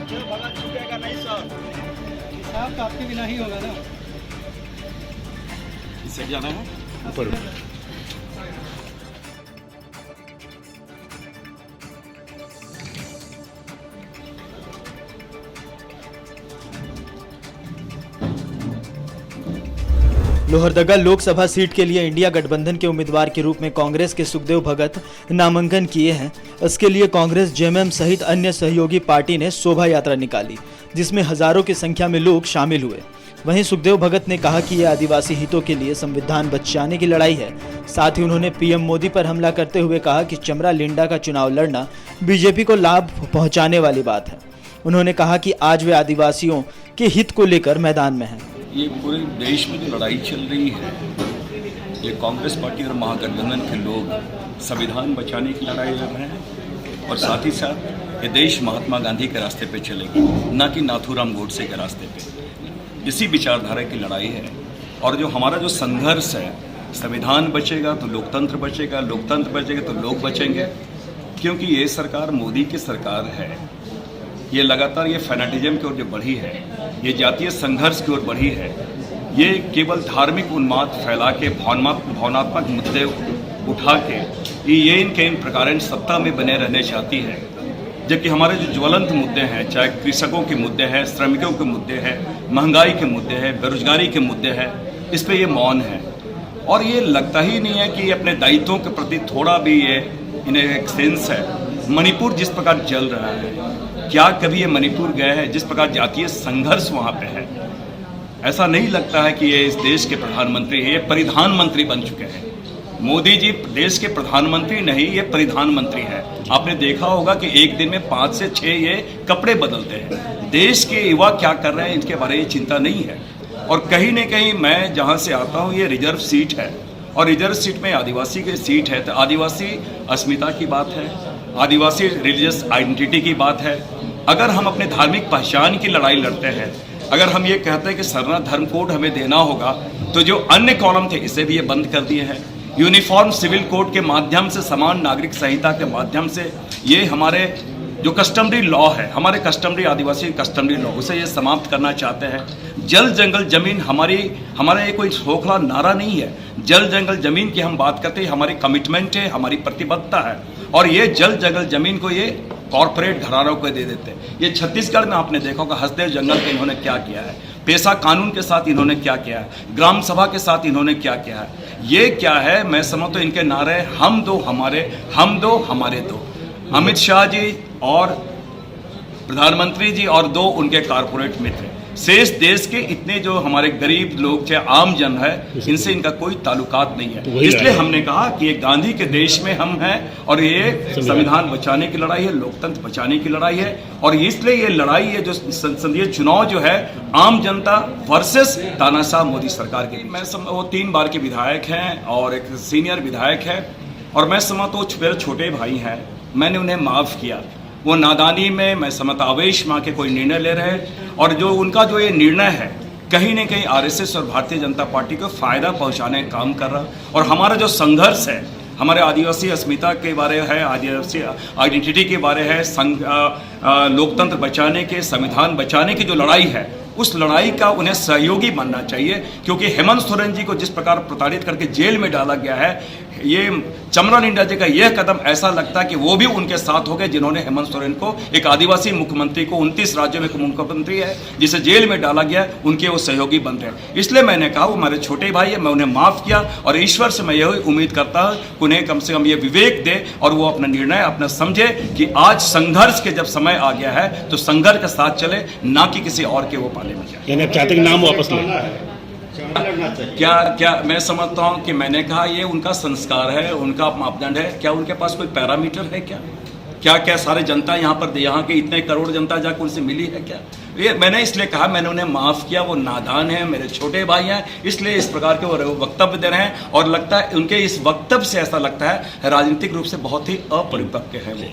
झुकेगा नहीं सर। हिसाब तो आपके बिना ही होगा ना। इससे जाना है ऊपर। लोहरदगा लोकसभा सीट के लिए इंडिया गठबंधन के उम्मीदवार के रूप में कांग्रेस के सुखदेव भगत नामांकन किए हैं। इसके लिए कांग्रेस जेएमएम सहित अन्य सहयोगी पार्टी ने शोभा यात्रा निकाली, जिसमें हजारों की संख्या में लोग शामिल हुए। वहीं सुखदेव भगत ने कहा कि यह आदिवासी हितों के लिए संविधान बचाने की लड़ाई है। साथ ही उन्होंने पीएम मोदी पर हमला करते हुए कहा कि चमरा लिंडा का चुनाव लड़ना बीजेपी को लाभ पहुंचाने वाली बात है। उन्होंने कहा कि आज वे आदिवासियों के हित को लेकर मैदान में हैं। ये पूरे देश में जो लड़ाई चल रही है, ये कांग्रेस पार्टी और महागठबंधन के लोग संविधान बचाने की लड़ाई लड़ रहे हैं और साथ ही साथ ये देश महात्मा गांधी के रास्ते पे चलेगी, ना कि नाथूराम गोडसे के रास्ते पे। इसी विचारधारा की लड़ाई है और जो हमारा जो संघर्ष है, संविधान बचेगा तो लोकतंत्र बचेगा, लोकतंत्र बचेगा तो लोग बचेंगे। क्योंकि ये सरकार मोदी की सरकार है, ये लगातार ये फैनाटिज्म की ओर जो बढ़ी है, ये जातीय संघर्ष की ओर बढ़ी है, ये केवल धार्मिक उन्माद फैला के भावनात्मक मुद्दे उठा के ये इनके इन प्रकार सत्ता में बने रहने चाहती है। जबकि हमारे जो ज्वलंत मुद्दे हैं, चाहे कृषकों के मुद्दे हैं, श्रमिकों के मुद्दे हैं, महंगाई के मुद्दे हैं, बेरोजगारी के मुद्दे हैं, इस पर ये मौन है। और ये लगता ही नहीं है कि अपने दायित्वों के प्रति थोड़ा भी ये इन्हें एक सेंस है। मणिपुर जिस प्रकार जल रहा है, क्या कभी ये मणिपुर गए हैं जिस प्रकार जातीय संघर्ष वहाँ पे है? ऐसा नहीं लगता है कि ये इस देश के प्रधानमंत्री हैं, ये परिधान मंत्री बन चुके हैं। मोदी जी देश के प्रधानमंत्री नहीं, ये परिधान मंत्री है। आपने देखा होगा कि एक दिन में 5 से 6 ये कपड़े बदलते हैं। देश के युवा क्या कर रहे हैं इनके बारे में चिंता नहीं है। और कहीं न कहीं मैं जहाँ से आता हूँ, ये रिजर्व सीट है और रिजर्व सीट में आदिवासी की सीट है, तो आदिवासी अस्मिता की बात है, आदिवासी रिलीजियस आइडेंटिटी की बात है। अगर हम अपने धार्मिक पहचान की लड़ाई लड़ते हैं, अगर हम ये कहते हैं कि सरना धर्म कोड हमें देना होगा, तो जो अन्य कॉलम थे इसे भी ये बंद कर दिए हैं। यूनिफॉर्म सिविल कोड के माध्यम से, समान नागरिक संहिता के माध्यम से ये हमारे जो कस्टमरी लॉ है, हमारे कस्टमरी आदिवासी कस्टमरी लॉ, उसे ये समाप्त करना चाहते हैं। जल जंगल जमीन हमारा ये कोई खोखला नारा नहीं है। जल जंगल जमीन की हम बात करते हैं, हमारी कमिटमेंट है, हमारी प्रतिबद्धता है। और ये जल जंगल जमीन को ये कॉरपोरेट घरानों को दे देते हैं। ये छत्तीसगढ़ में आपने देखा होगा, हसदेव जंगल के इन्होंने क्या किया है, पेशा कानून के साथ इन्होंने क्या किया है, ग्राम सभा के साथ इन्होंने क्या किया है। ये क्या है, मैं समझता हूँ इनके नारे हम दो हमारे, हम दो हमारे दो। अमित शाह जी और प्रधानमंत्री जी और 2 उनके कारपोरेट मित्र, शेष देश के इतने जो हमारे गरीब लोग थे, आम जन है, इनसे इनका कोई ताल्लुकात नहीं है। इसलिए हमने कहा कि ये गांधी के देश में हम हैं और ये संविधान बचाने की लड़ाई है, लोकतंत्र बचाने की लड़ाई है। और इसलिए ये लड़ाई है जो संसदीय चुनाव जो है, आम जनता वर्सेस तानाशाह मोदी सरकार की। वो 3 बार के विधायक हैं और एक सीनियर विधायक है और मैं समझता हूँ मेरे छोटे भाई हैं, मैंने उन्हें माफ़ किया। वो नादानी में मैं समझता आवेश में के कोई निर्णय ले रहे हैं और जो उनका जो ये निर्णय है, कहीं न कहीं आरएसएस और भारतीय जनता पार्टी को फ़ायदा पहुंचाने का काम कर रहा। और हमारा जो संघर्ष है, हमारे आदिवासी अस्मिता के बारे है, आदिवासी आइडेंटिटी के बारे है, लोकतंत्र बचाने के, संविधान बचाने की जो लड़ाई है, उस लड़ाई का उन्हें सहयोगी बनना चाहिए। क्योंकि हेमंत सोरेन जी को जिस प्रकार प्रताड़ित करके जेल में डाला गया है, ये चमरा लिंडा जी का यह कदम ऐसा लगता है कि वो भी उनके साथ हो गए, जिन्होंने हेमंत सोरेन को, एक आदिवासी मुख्यमंत्री को, 29 राज्यों में मुख्यमंत्री है जिसे जेल में डाला गया, उनके वो सहयोगी बन रहे हैं। इसलिए मैंने कहा वो हमारे छोटे भाई है, मैं उन्हें माफ़ किया और ईश्वर से मैं यही उम्मीद करता हूँ कि उन्हें कम से कम ये विवेक दे और वो अपना निर्णय अपना समझे कि आज संघर्ष के जब समय आ गया है तो संघर्ष के साथ चले, ना कि किसी और के वो पाले में जाए। यानी आप चाहते हैं कि नाम वापस लें? क्या मैं समझता हूं कि मैंने कहा ये उनका संस्कार है, उनका मापदंड है। क्या उनके पास कोई पैरामीटर है? क्या सारे जनता यहाँ पर, यहाँ के इतने करोड़ जनता जाकर उनसे मिली है क्या? ये मैंने इसलिए कहा, मैंने उन्हें माफ़ किया। वो नादान है, मेरे छोटे भाई हैं, इसलिए इस प्रकार के वो वक्तव्य दे रहे हैं और लगता है उनके इस वक्तव्य से ऐसा लगता है राजनीतिक रूप से बहुत ही अपरिपक्व है वो।